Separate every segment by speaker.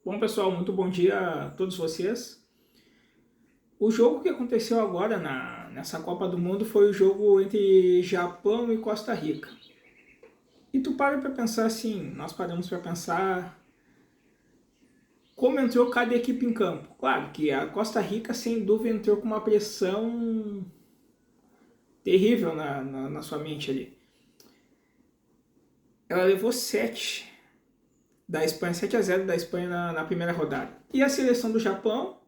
Speaker 1: Bom, pessoal, muito bom dia a todos vocês. O jogo que aconteceu agora nessa Copa do Mundo foi o jogo entre Japão e Costa Rica. E tu para pensar assim, nós paramos para pensar como entrou cada equipe em campo. Claro que a Costa Rica, sem dúvida, entrou com uma pressão terrível na sua mente ali. Ela levou 7 da Espanha, 7-0 da Espanha na primeira rodada. E a seleção do Japão,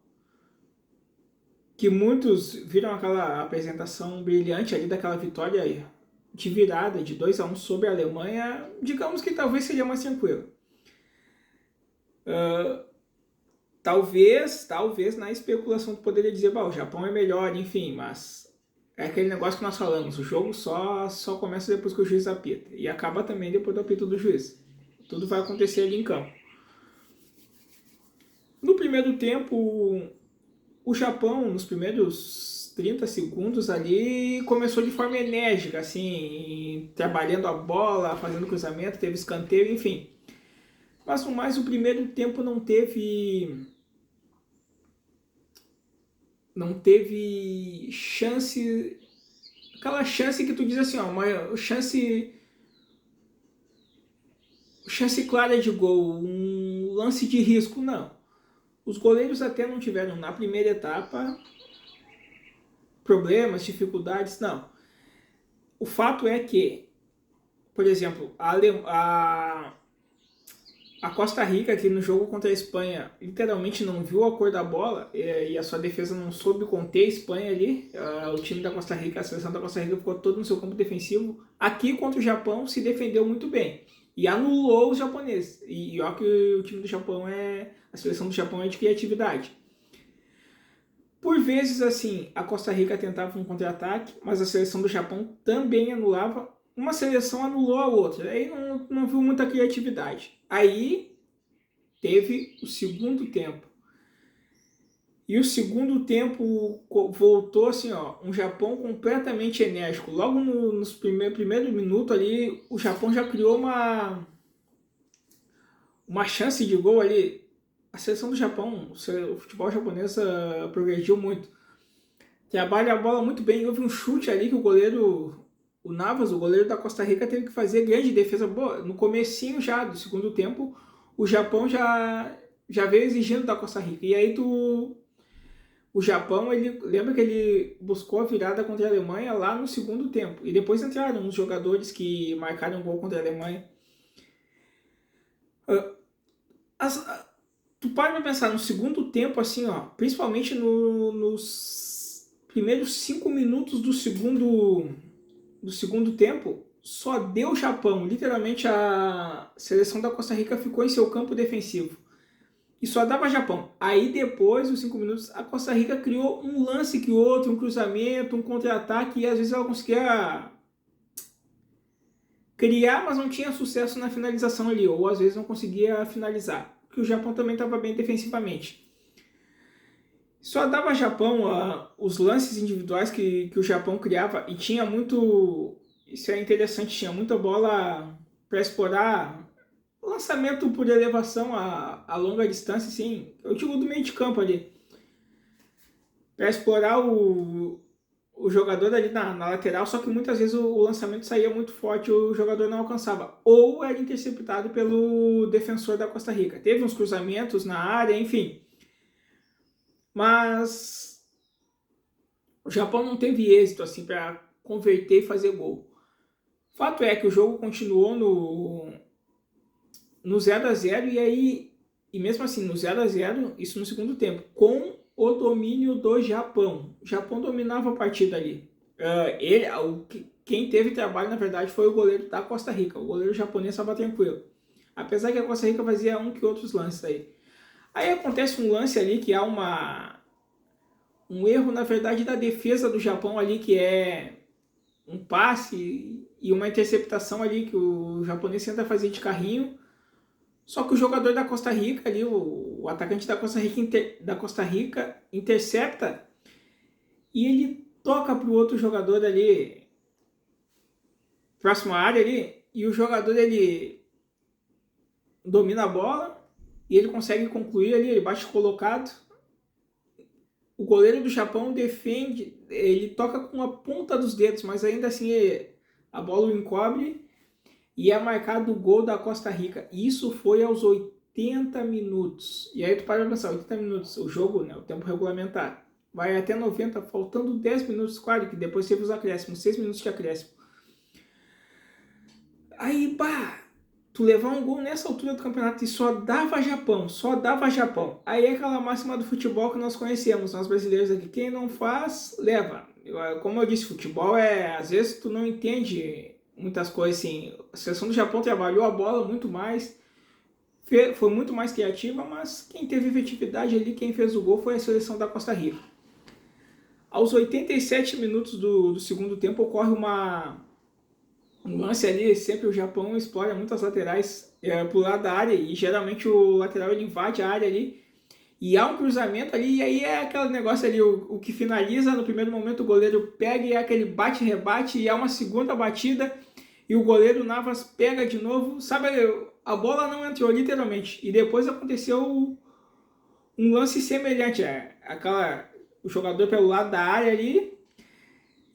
Speaker 1: que muitos viram aquela apresentação brilhante ali daquela vitória de virada de 2-1 sobre a Alemanha, digamos que talvez seria mais tranquilo. Talvez na especulação tu poderia dizer, o Japão é melhor, enfim, mas é aquele negócio que nós falamos, o jogo só começa depois que o juiz apita, e acaba também depois do apito do juiz. Tudo vai acontecer ali em campo. No primeiro tempo, o Japão, nos primeiros 30 segundos ali, começou de forma enérgica, assim, trabalhando a bola, fazendo cruzamento, teve escanteio, enfim. Mas no mais, o primeiro tempo não teve chance, aquela chance que tu diz assim, ó, uma chance clara de gol, um lance de risco, não. Os goleiros até não tiveram na primeira etapa problemas, dificuldades, não. O fato é que, por exemplo, a Costa Rica, que no jogo contra a Espanha, literalmente não viu a cor da bola e a sua defesa não soube conter a Espanha ali. O time da Costa Rica, a seleção da Costa Rica ficou todo no seu campo defensivo. Aqui contra o Japão se defendeu muito bem e anulou os japoneses. E olha que o time do Japão a seleção do Japão é de criatividade. Por vezes, assim, a Costa Rica tentava um contra-ataque, mas a seleção do Japão também anulava. Uma seleção anulou a outra. Aí não viu muita criatividade. Aí teve o segundo tempo. E o segundo tempo voltou assim, ó, um Japão completamente enérgico. Logo nos primeiro minuto ali, o Japão já criou uma chance de gol ali. A seleção do Japão, o futebol japonês progrediu muito. Trabalha a bola muito bem. Houve um chute ali que o Navas, o goleiro da Costa Rica, teve que fazer grande defesa. Boa, no comecinho já do segundo tempo, o Japão já veio exigindo da Costa Rica. E aí o Japão, lembra que ele buscou a virada contra a Alemanha lá no segundo tempo. E depois entraram os jogadores que marcaram o gol contra a Alemanha. Tu para pensar no segundo tempo, assim, ó, principalmente nos primeiros 5 minutos do segundo tempo, só deu o Japão. Literalmente a seleção da Costa Rica ficou em seu campo defensivo. E só dava Japão. Aí depois, os 5 minutos, a Costa Rica criou um lance que outro, um cruzamento, um contra-ataque, e às vezes ela conseguia criar, mas não tinha sucesso na finalização ali, ou às vezes não conseguia finalizar, porque o Japão também estava bem defensivamente. Só dava Japão os lances individuais que o Japão criava, e tinha muito, isso é interessante, tinha muita bola para explorar, lançamento por elevação a longa distância, assim, eu digo do meio de campo ali, para explorar o jogador ali na lateral, só que muitas vezes o lançamento saía muito forte, o jogador não alcançava, ou era interceptado pelo defensor da Costa Rica. Teve uns cruzamentos na área, enfim, mas o Japão não teve êxito assim para converter e fazer gol. Fato é que o jogo continuou no 0-0 e mesmo assim no 0-0, isso no segundo tempo, com o domínio do Japão. O Japão dominava a partida ali. Quem teve trabalho, na verdade, foi o goleiro da Costa Rica. O goleiro japonês estava tranquilo. Apesar que a Costa Rica fazia um que outros lances aí. Aí acontece um lance ali que há um erro, na verdade, da defesa do Japão ali, que é um passe e uma interceptação ali que o japonês tenta fazer de carrinho. Só que o jogador da Costa Rica ali, o atacante da Costa Rica intercepta e ele toca para o outro jogador ali, próximo à área ali, e o jogador ele domina a bola e ele consegue concluir ali, ele bate colocado. O goleiro do Japão defende, ele toca com a ponta dos dedos, mas ainda assim a bola o encobre e é marcado o gol da Costa Rica. Isso foi aos 80 minutos. E aí tu para pensar, 80 minutos, o jogo, né, o tempo regulamentar, vai até 90, faltando 10 minutos, claro, que depois teve os acréscimos, 6 minutos de acréscimo. Aí, tu levar um gol nessa altura do campeonato e só dava Japão, só dava Japão. Aí é aquela máxima do futebol que nós conhecemos, nós brasileiros aqui, quem não faz, leva. Como eu disse, futebol às vezes tu não entende muitas coisas assim. A seleção do Japão trabalhou a bola muito mais, foi muito mais criativa, mas quem teve efetividade ali, quem fez o gol foi a seleção da Costa Rica. Aos 87 minutos do segundo tempo ocorre um lance ali, sempre o Japão explora muitas laterais pro lado da área, e geralmente o lateral ele invade a área ali, e há um cruzamento ali, e aí é aquele negócio ali, o que finaliza, no primeiro momento o goleiro pega e é aquele bate-rebate, e há uma segunda batida, e o goleiro Navas pega de novo, sabe, a bola não entrou literalmente, e depois aconteceu um lance semelhante, o jogador pelo lado da área ali,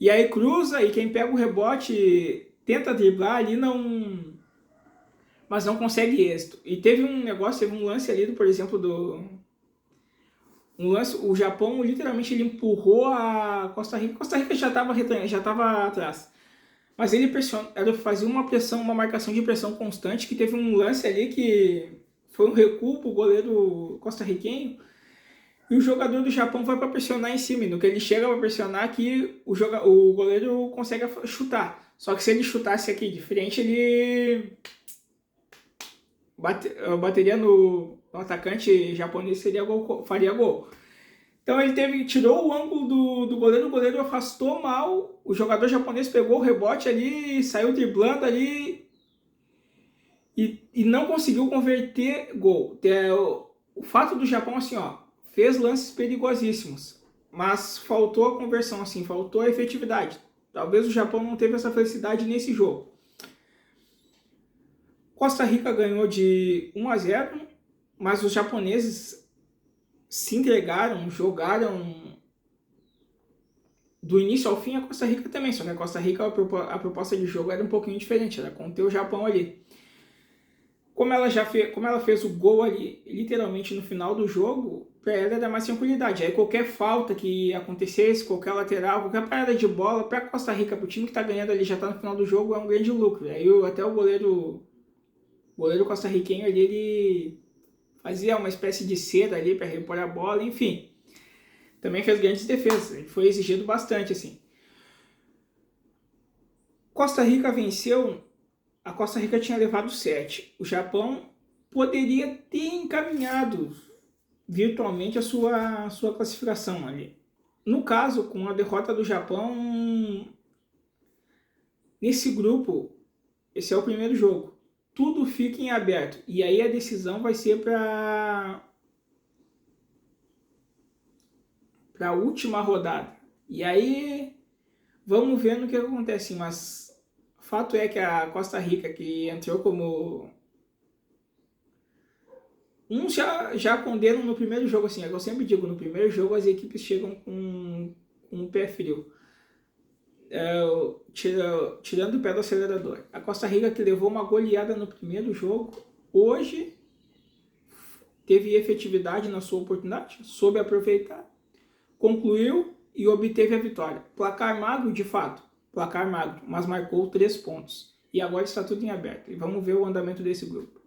Speaker 1: e aí cruza, e quem pega o rebote tenta driblar ali, mas não consegue êxito. E teve um lance ali, por exemplo, o Japão literalmente ele empurrou a Costa Rica já estava atrás. Mas ele fazia uma marcação de pressão constante, que teve um lance ali que foi um recuo pro goleiro costarriquenho, e o jogador do Japão vai para pressionar em cima. No que ele chega para pressionar aqui, o goleiro consegue chutar. Só que se ele chutasse aqui de frente, ele bateria no atacante japonês, faria gol. Então ele tirou o ângulo do goleiro, o goleiro afastou mal, o jogador japonês pegou o rebote ali, saiu driblando ali e não conseguiu converter gol. O fato do Japão, assim, fez lances perigosíssimos, mas faltou a conversão, assim, faltou a efetividade. Talvez o Japão não teve essa felicidade nesse jogo. Costa Rica ganhou de 1-0, mas os japoneses se entregaram, jogaram do início ao fim. A Costa Rica também, só que a Costa Rica a proposta de jogo era um pouquinho diferente, era conter o Japão ali. Como ela fez o gol ali, literalmente no final do jogo, para ela era mais tranquilidade. Aí qualquer falta que acontecesse, qualquer lateral, qualquer parada de bola, para a Costa Rica, para o time que está ganhando ali, já está no final do jogo, é um grande lucro. Aí até o goleiro costarriquenho ali, ele fazia uma espécie de cera ali para repor a bola, enfim. Também fez grandes defesas, ele foi exigido bastante, assim. Costa Rica venceu. A Costa Rica tinha levado 7. O Japão poderia ter encaminhado virtualmente a sua classificação ali. No caso, com a derrota do Japão, nesse grupo, esse é o primeiro jogo. Tudo fica em aberto. E aí a decisão vai ser para a última rodada. E aí vamos ver no que acontece, mas fato é que a Costa Rica, que entrou como... Uns já condenam no primeiro jogo, assim, é que eu sempre digo, no primeiro jogo as equipes chegam com um pé frio, tirando o pé do acelerador. A Costa Rica, que levou uma goleada no primeiro jogo, hoje teve efetividade na sua oportunidade, soube aproveitar, concluiu e obteve a vitória. Placar magro, de fato, placar magro, mas marcou 3 pontos. E agora está tudo em aberto. E vamos ver o andamento desse grupo.